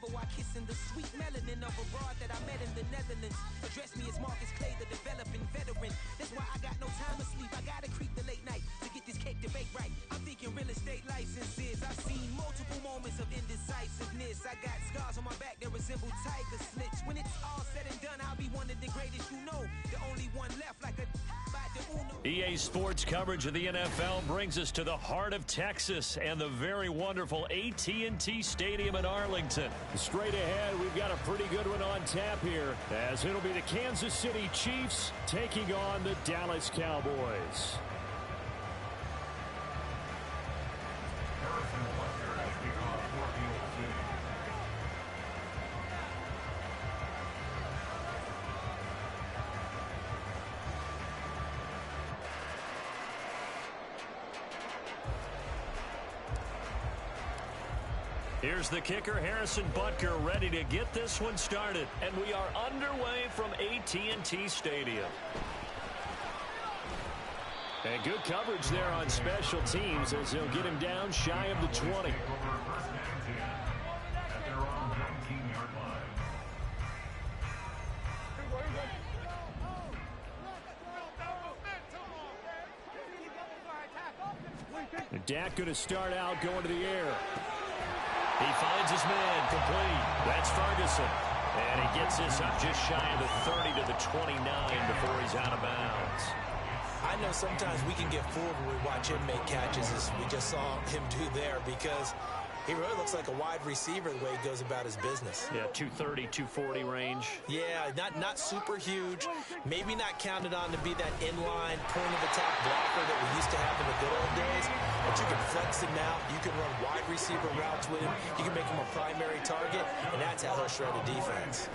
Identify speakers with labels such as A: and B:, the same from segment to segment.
A: lover while kissing the sweet melanin of a broad that I met in the Netherlands. Address me as Marcus Clay, the developing veteran. That's why I got no time to sleep. I gotta creep the late night to get this cake debate right. I'm thinking real estate licenses. I've seen multiple moments of indecisiveness. I got scars on my back that resemble tiger slits. When it's all said and done, I'll be one of the greatest you know. The only one left like a by the Uno.
B: EA Sports coverage of the NFL brings us to the heart of Texas and the very wonderful AT&T Stadium in Arlington.
C: Straight ahead, we've got a pretty good one on tap here, as it'll be the Kansas City Chiefs taking on the Dallas Cowboys.
B: Here's the kicker, Harrison Butker, ready to get this one started. And we are underway from AT&T Stadium.
C: And good coverage there on special teams as he'll get him down shy of the 20. Dak going to start out going to the air.
B: He finds his man, complete. That's Ferguson. And he gets this up just shy of the 30 to the 29 before he's out of bounds.
D: I know sometimes we can get fooled when we watch him make catches, as we just saw him do there, because he really looks like a wide receiver the way he goes about his business.
B: Yeah, 230, 240 range.
D: Yeah, not super huge. Maybe not counted on to be that inline point-of-attack blocker that we used to have in the good old days. But you can flex him out. You can run wide receiver routes with him. You can make him a primary target, and that's how he'll shred a defense.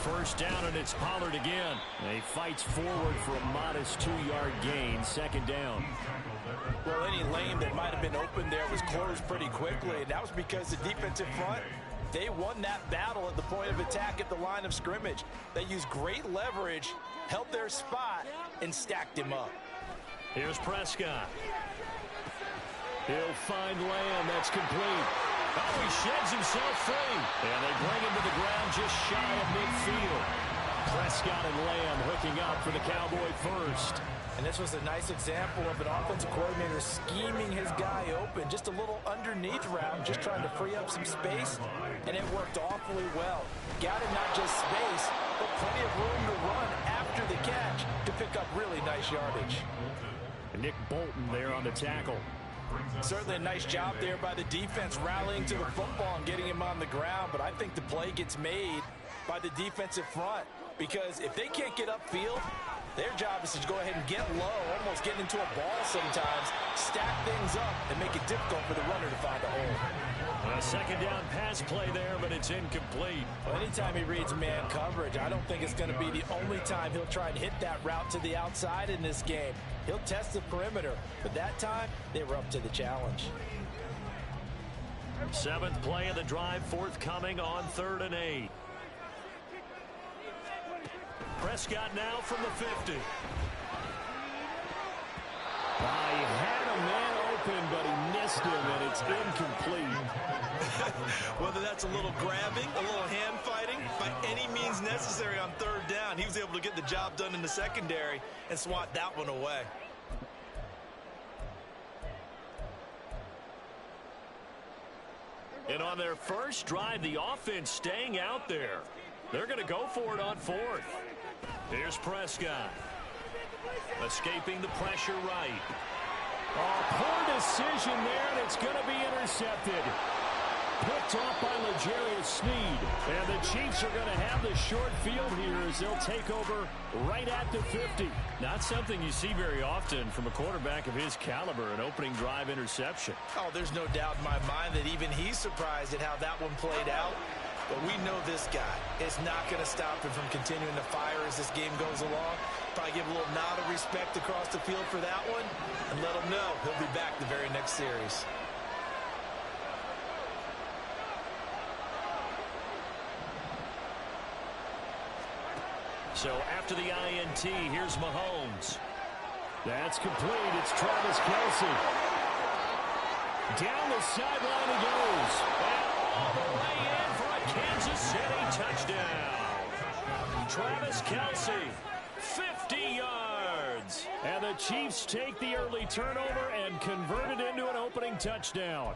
B: First down, and it's Pollard again.
C: And he fights forward for a modest 2-yard gain. Second down.
D: Well, any lane that might have been open there was closed pretty quickly, and that was because the defensive front, they won that battle at the point of attack at the line of scrimmage. They used great leverage, held their spot, and stacked him up.
B: Here's Prescott.
C: He'll find Lamb. That's complete.
B: Oh, he sheds himself free.
C: And they bring him to the ground just shy of midfield. Prescott and Lamb hooking up for the Cowboy first.
D: And this was a nice example of an offensive coordinator scheming his guy open. Just a little underneath route, just trying to free up some space, and it worked awfully well. Got him not just space, but plenty of room to run after the catch to pick up really nice yardage.
C: And Nick Bolton there on the tackle.
D: Certainly a nice job there by the defense, rallying to the football and getting him on the ground, but I think the play gets made by the defensive front, because if they can't get upfield, their job is to go ahead and get low, almost get into a ball sometimes, stack things up, and make it difficult for the runner to find a hole.
B: A second down pass play there, but it's incomplete.
D: Well, anytime he reads man coverage, I don't think it's going to be the only time he'll try and hit that route to the outside in this game. He'll test the perimeter, but that time, they were up to the challenge.
B: Seventh play of the drive forthcoming on 3rd and 8. Prescott now from the 50.
C: He had a man open, but he missed him, and it's incomplete.
E: Whether that's a little grabbing, a little hand fighting, by any means necessary on 3rd down, he was able to get the job done in the secondary and swat that one away.
B: And on their first drive, the offense staying out there. They're going to go for it on 4th. Here's Prescott. Escaping the pressure right.
C: Oh, poor decision there, and it's going to be intercepted. Picked off by L'Jarius Sneed. And the Chiefs are going to have the short field here as they'll take over right at the 50.
B: Not something you see very often from a quarterback of his caliber, an opening drive interception.
D: Oh, there's no doubt in my mind that even he's surprised at how that one played out. But we know this guy is not going to stop him from continuing to fire as this game goes along. Probably give a little nod of respect across the field for that one and let him know he'll be back the very next series.
B: So after the INT, here's Mahomes.
C: That's complete. It's Travis Kelce. Down the sideline he goes.
B: all the way in for a Kansas City touchdown. Travis Kelce, 50 yards.
C: And the Chiefs take the early turnover and convert it into an opening touchdown.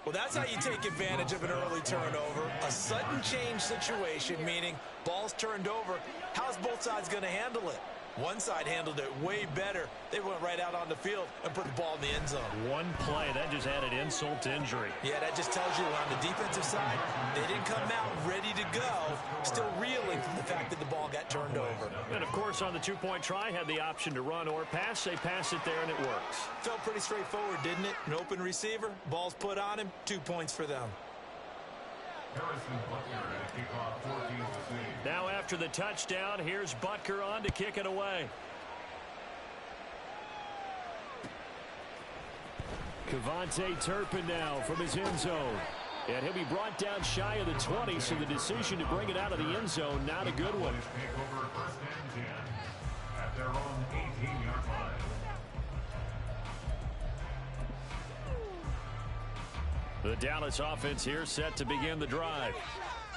D: Well, that's how you take advantage of an early turnover. A sudden change situation, meaning ball's turned over. How's both sides going to handle it? One side handled it way better. They went right out on the field and put the ball in the end zone.
B: One play, that just added insult to injury.
D: Yeah, that just tells you on the defensive side, they didn't come out ready to go, still reeling from the fact that the ball got turned over.
B: And, of course, on the two-point try, had the option to run or pass. They pass it there, and it works.
D: Felt pretty straightforward, didn't it? An open receiver, ball's put on him, 2 points for them.
B: Now after the touchdown, here's Butker on to kick it away.
C: Kevontae Turpin now from his end zone. And he'll be brought down shy of the 20, so the decision to bring it out of the end zone, not a good one.
F: At their own 18-yard line.
B: The Dallas offense here set to begin the drive.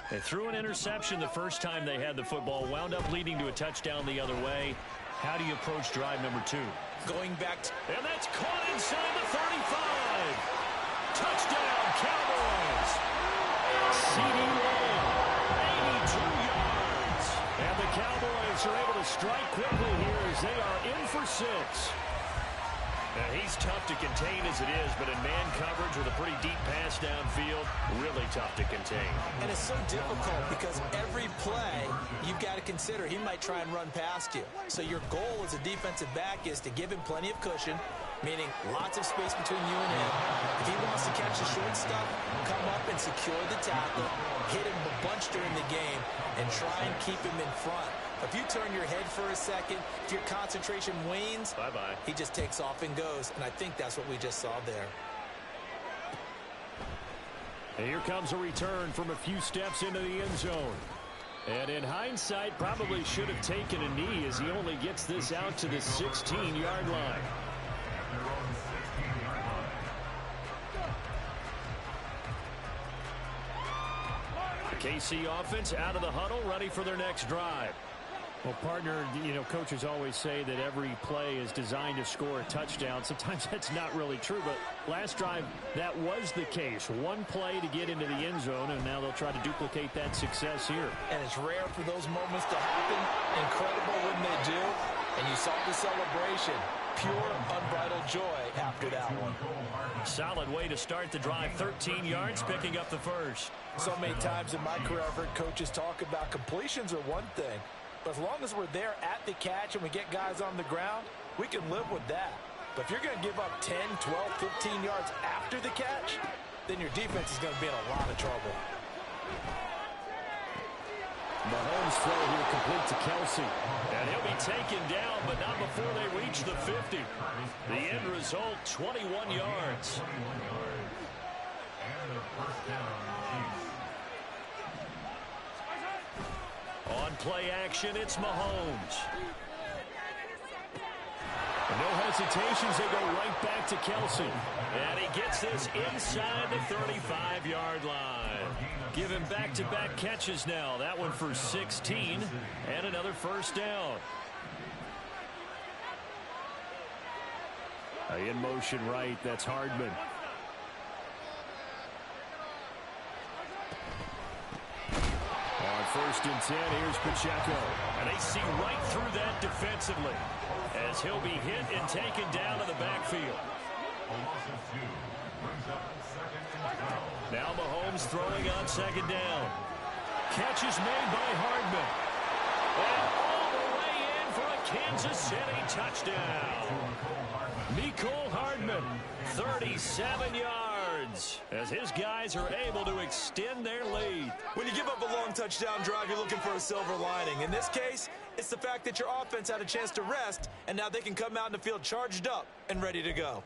B: They threw an interception the first time they had the football, wound up leading to a touchdown the other way. How do you approach drive number 2?
D: Going back to...
B: And that's caught inside the 35. Touchdown, Cowboys.
C: CD Lamb, 82 yards. And the Cowboys are able to strike quickly here as they are in for 6.
B: Now, he's tough to contain as it is, but in man coverage with a pretty deep pass downfield, really tough to contain.
D: And it's so difficult because every play you've got to consider he might try and run past you. So your goal as a defensive back is to give him plenty of cushion, meaning lots of space between you and him. If he wants to catch the short stuff, come up and secure the tackle, hit him a bunch during the game, and try and keep him in front. If you turn your head for a second, if your concentration wanes,
B: bye-bye.
D: He just takes off and goes, and I think that's what we just saw there.
C: And here comes a return from a few steps into the end zone. And in hindsight, probably should have taken a knee as he only gets this out to the 16-yard line.
B: The KC offense out of the huddle, ready for their next drive.
C: Well, partner, coaches always say that every play is designed to score a touchdown. Sometimes that's not really true, but last drive, that was the case. One play to get into the end zone, and now they'll try to duplicate that success here.
D: And it's rare for those moments to happen. Incredible when they do. And you saw the celebration. Pure, unbridled joy after that one.
B: Solid way to start the drive. 13 yards, picking up the first.
D: So many times in my career, I've heard coaches talk about completions are one thing. But as long as we're there at the catch and we get guys on the ground, we can live with that. But if you're going to give up 10, 12, 15 yards after the catch, then your defense is going to be in a lot of trouble.
C: Mahomes throw here complete to Kelce.
B: And he'll be taken down, but not before they reach the 50. The end result, 21 yards. On play action, it's Mahomes.
C: No hesitations, they go right back to Kelce.
B: And he gets this inside the 35-yard line. Give him back-to-back catches now. That one for 16 and another first down.
C: In motion right, that's Hardman. On 1st and 10, here's Pacheco.
B: And they see right through that defensively as he'll be hit and taken down in the backfield. Now Mahomes throwing on 2nd down.
C: Catch is made by Hardman.
B: And all the way in for a Kansas City touchdown.
C: Mecole Hardman,
B: 37 yards as his guys are able to extend their lead.
E: When you give up a long touchdown drive, you're looking for a silver lining. In this case, it's the fact that your offense had a chance to rest, and now they can come out in the field charged up and ready to go.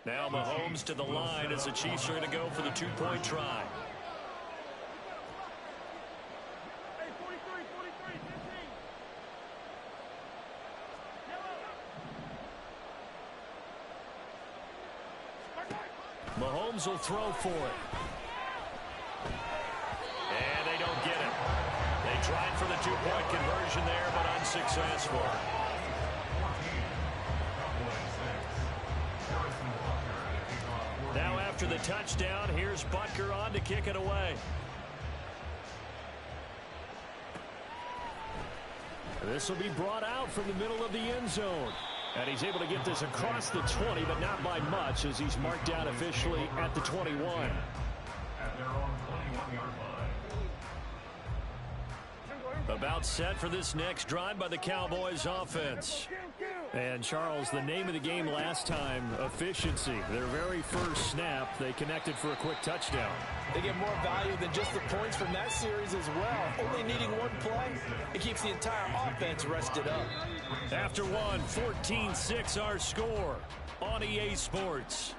B: Now Mahomes to the line as the Chiefs are going to go for the 2-point try.
C: Mahomes will throw for it. And they don't get it. They tried for the two-point conversion there, but unsuccessful. Now after the touchdown, here's Butker on to kick it away. This will be brought out from the middle of the end zone. And he's able to get this across the 20, but not by much, as he's marked down officially at the 21.
F: At their own 21-yard line.
C: About set for this next drive by the Cowboys offense. And, Charles, the name of the game last time, efficiency. Their very first snap, they connected for a quick touchdown.
D: They get more value than just the points from that series as well. Only needing one play, it keeps the entire offense rested up.
C: After one, 14-6 our score on EA Sports.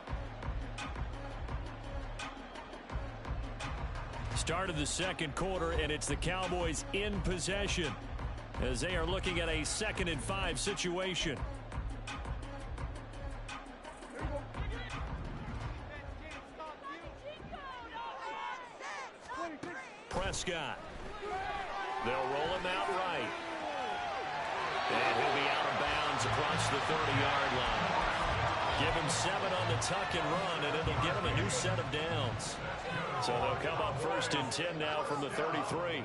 C: Start of the second quarter, and it's the Cowboys in possession as they are looking at a 2nd and 5 situation. Prescott. They'll roll him out right. And he'll be out of bounds across the 30-yard line. Give him 7 on the tuck and run, and it'll get him a new set of downs. So they'll come up 1st and 10 now from the 33.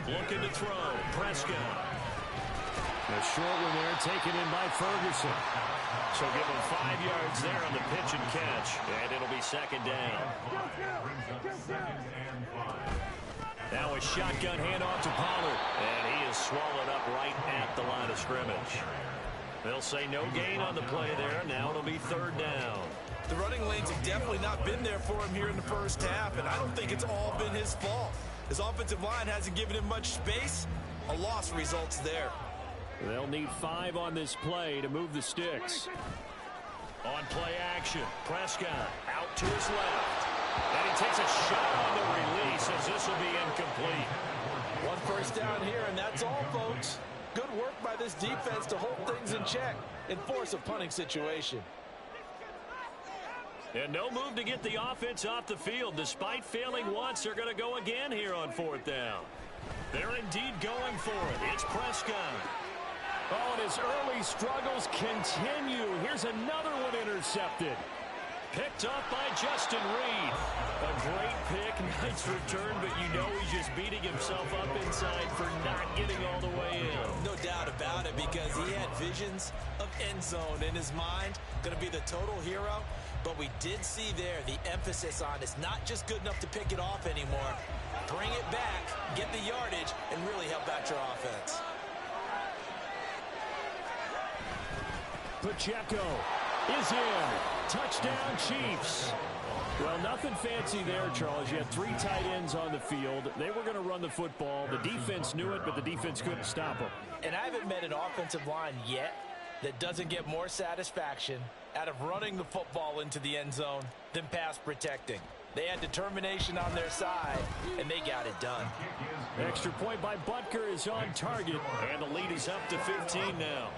C: Looking to throw. Prescott. A short one there taken in by Ferguson. So give him 5 yards there on the pitch and catch. And it'll be 2nd down. Now a shotgun handoff to Pollard. And he is swallowed up right at the line of scrimmage. They'll say no gain on the play there. Now it'll be 3rd down.
E: The running lanes have definitely not been there for him here in the first half, and I don't think it's all been his fault. His offensive line hasn't given him much space. A loss results there.
C: They'll need 5 on this play to move the sticks. On play action, Prescott out to his left. And he takes a shot on the release as this will be incomplete.
D: 1 first down here, and that's all, folks. Good work by this defense to hold things in check and force a punting situation.
C: And no move to get the offense off the field. Despite failing once, they're going to go again here on 4th down. They're indeed going for it. It's Prescott. Oh, and his early struggles continue. Here's another one intercepted. Picked off by Justin Reed. A great pick, nice return, but you know he's just beating himself up inside for not getting all the way in.
E: No doubt about it, because he had visions of end zone in his mind. Going to be the total hero. But we did see there the emphasis on it's not just good enough to pick it off anymore. Bring it back, get the yardage, and really help out your offense.
C: Pacheco is in. Touchdown, Chiefs. Well, nothing fancy there, Charles. You had 3 tight ends on the field. They were going to run the football. The defense knew it, but the defense couldn't stop them.
D: And I haven't met an offensive line yet that doesn't get more satisfaction out of running the football into the end zone than pass protecting. They had determination on their side, and they got it done.
C: Extra point by Butker is on target, and the lead is up to 15 now.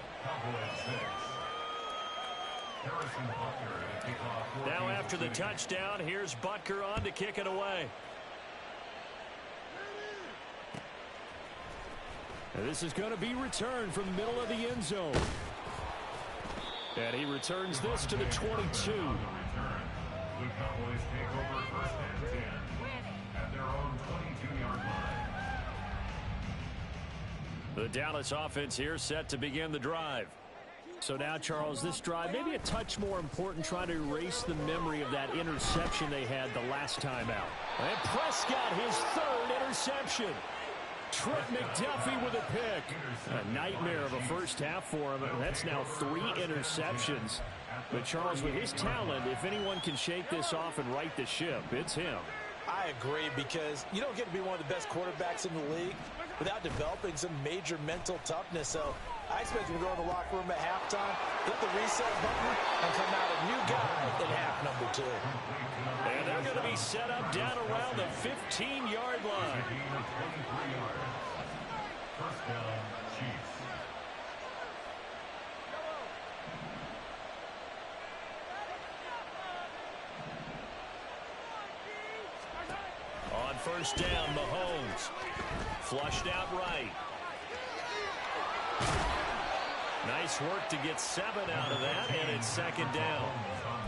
C: Now after the touchdown, here's Butker on to kick it away. And this is going to be returned from the middle of the end zone. And he returns this to the 22.
F: The Cowboys take over 1st and 10 at their own 22-yard line.
C: The Dallas offense here set to begin the drive. So now, Charles, this drive maybe a touch more important, trying to erase the memory of that interception they had the last time out. And Prescott, his 3rd interception. Trent McDuffie with a pick. A nightmare of a first half for him. That's now 3 interceptions. But, Charles, with his talent, if anyone can shake this off and right the ship, it's him.
D: I agree, because you don't get to be one of the best quarterbacks in the league without developing some major mental toughness. So I expect him to go in the locker room at halftime, hit the reset button, and come out a new guy in half number 2.
C: And they're going to be set up down around the 15-yard line.
F: 1st down, Chiefs.
B: first down. Mahomes flushed out right. Nice work to get 7 out of that, and it's second down.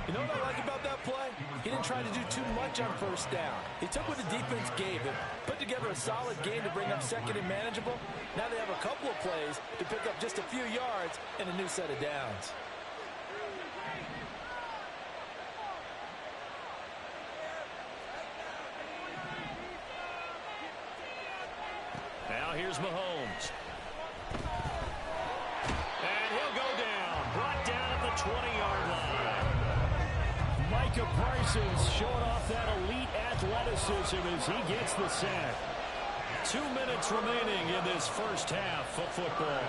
D: You know what I like about that play? He didn't try to do too much on first down. He took what the defense gave him, put together a solid game to bring up second and manageable. Now they have a couple of plays to pick up just a few yards and a new set of downs.
B: Now here's Mahomes. And he'll go down. Brought down at the 20-yard line.
C: Micah Parsons showing off that elite athleticism as he gets the sack.
B: 2 minutes remaining in this first half of football.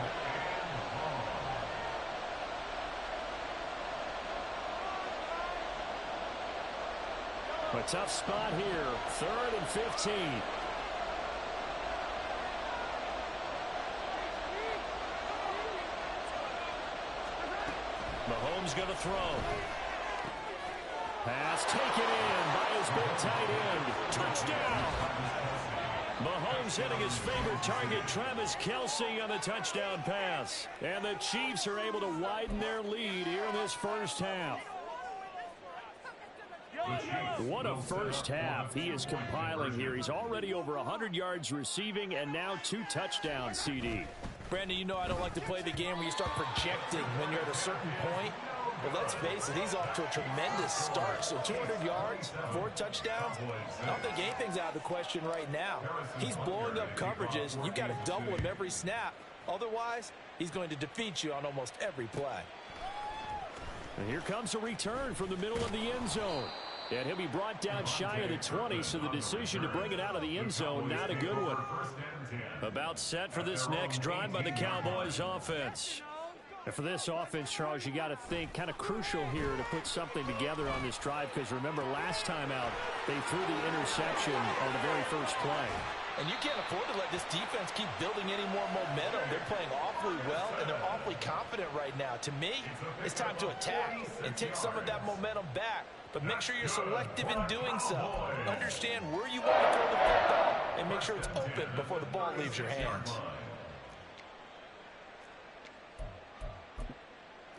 C: A tough spot here. 3rd and 15.
B: Mahomes going to throw.
C: Pass taken in by his big tight end. Touchdown!
B: Mahomes hitting his favorite target, Travis Kelce, on the touchdown pass.
C: And the Chiefs are able to widen their lead here in this first half. What a first half he is compiling here. He's already over 100 yards receiving and now 2 touchdowns, CD.
D: Brandon, you know I don't like to play the game where you start projecting when you're at a certain point. But let's face it, he's off to a tremendous start. So 200 yards, 4 touchdowns. I don't think anything's out of the question right now. He's blowing up coverages, and you've got to double him every snap. Otherwise, he's going to defeat you on almost every play.
C: And here comes a return from the middle of the end zone. And he'll be brought down shy of the 20, so the decision to bring it out of the end zone, not a good one.
B: About set for this next drive by the Cowboys offense.
C: And for this offense, Charles, you got to think kind of crucial here to put something together on this drive, because remember last time out, they threw the interception on the very first play.
D: And you can't afford to let this defense keep building any more momentum. They're playing awfully well, and they're awfully confident right now. To me, it's time to attack and take some of that momentum back. But make sure you're selective in doing so. Understand where you want to throw the football, and make sure it's open before the ball leaves your hands.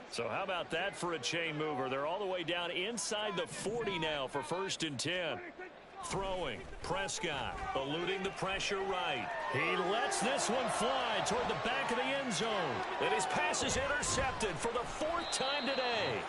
B: So how about that for a chain mover? They're all the way down inside the 40 now for 1st and 10. Throwing. Prescott eluding the pressure right.
C: He lets this one fly toward the back of the end zone.
B: And his pass is intercepted for the 4th time today.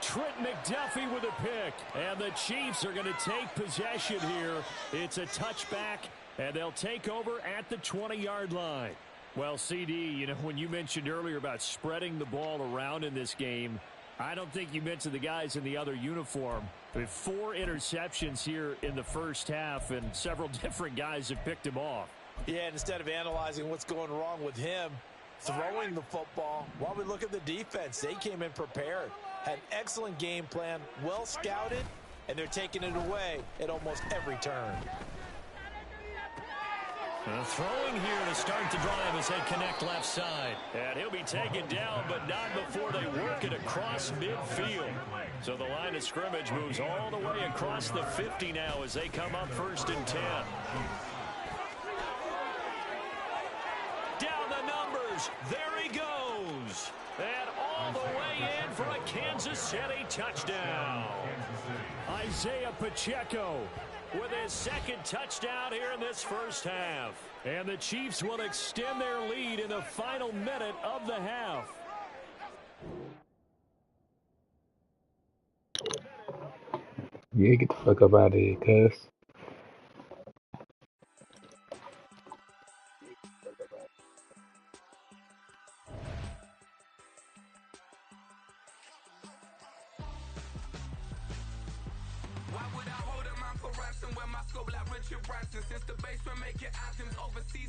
C: Trent McDuffie with a pick. And the Chiefs are going to take possession here. It's a touchback, and they'll take over at the 20-yard line. Well, CD, you know, when you mentioned earlier about spreading the ball around in this game, I don't think you mentioned the guys in the other uniform. I mean, 4 interceptions here in the first half, and several different guys have picked him off.
D: Yeah, instead of analyzing what's going wrong with him, throwing the football, while we look at the defense, they came in prepared, had an excellent game plan, well scouted, and they're taking it away at almost every turn.
B: Throwing here to start the drive as they connect left side. And he'll be taken down, but not before they work it across midfield. So the line of scrimmage moves all the way across the 50 now as they come up 1st and 10. Down the numbers. There he goes. And all the way in for a Kansas City touchdown.
C: Isaiah Pacheco
B: with his 2nd touchdown here in this first half.
C: And the Chiefs will extend their lead in the final minute of the half.
G: Yeah, get the fuck up out of here, cuz.
A: Why would I hold a mind for ransom when my scope like Richard Branson? Since the basement making anthems overseas.